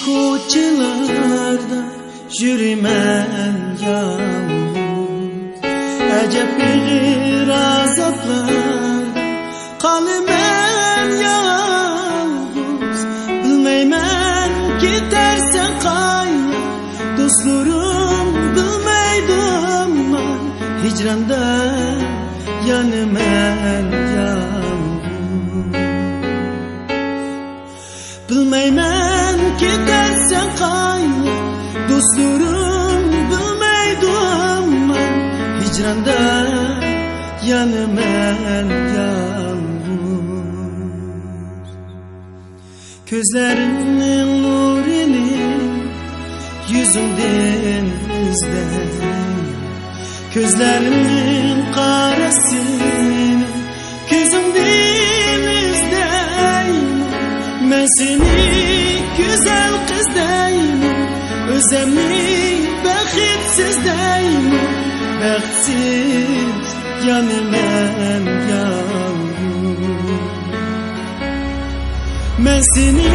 ko'chalarda yürümen yalnız, acep bir azaplarda kalımen yalnız. Bilmeymen gidersen kayna, dostlarım bilmeydim ben, hicranda yanımen yalnız. Bilmeymen gidersen kayna, dostlarım bilmeydim ben, hicranda yanımen yalnız. Gözlerinin nurini yüzümden izleyin, gözlerimin karasını gözümden izleyin. Ben seni güzel kız deyim, özlemli bexitsiz deyim, bexitsiz yanımen yalnız. Ben seni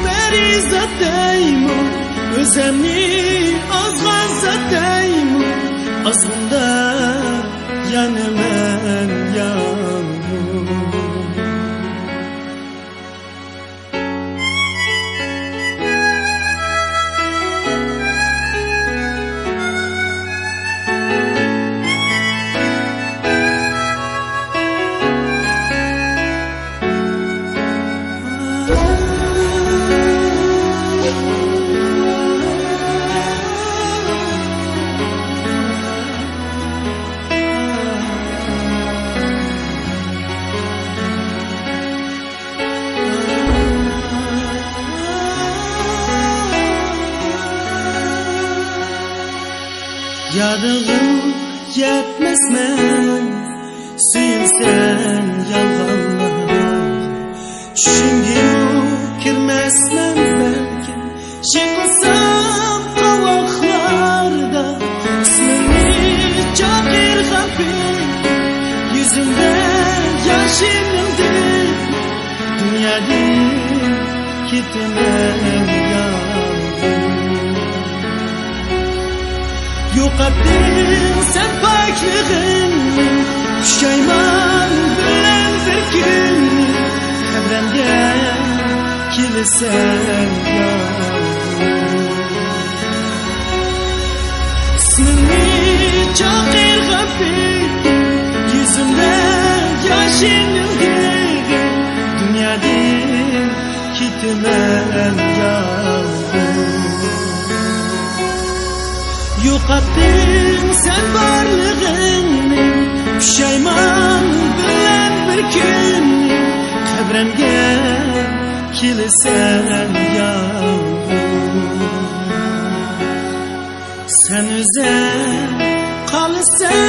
perizat deyim, özlemli azgazat deyim, azgında yanımen yalnız. Yadığım yetmez men, suyulsen yalganlar. Şüngün kirmezmen belki, şıkılsam kavaklarda. İsmini çakir hafif, yüzümde yaşımdı. Dünyadan gitmem yalnız. Yo'qotding sen poklig'ingni, pushayman bilan bir kun. Qabrimga kelasan yolg'iz. Ismingni chaqir g'afir, yuzimda yoshing ilg'ir. Dunyodan ketman yolg'iz. Yo'qotding sen borlig'ingni, pushayman bilan bir kun. Qabrimga kelasan yolg'iz. Sen o'zing qolasan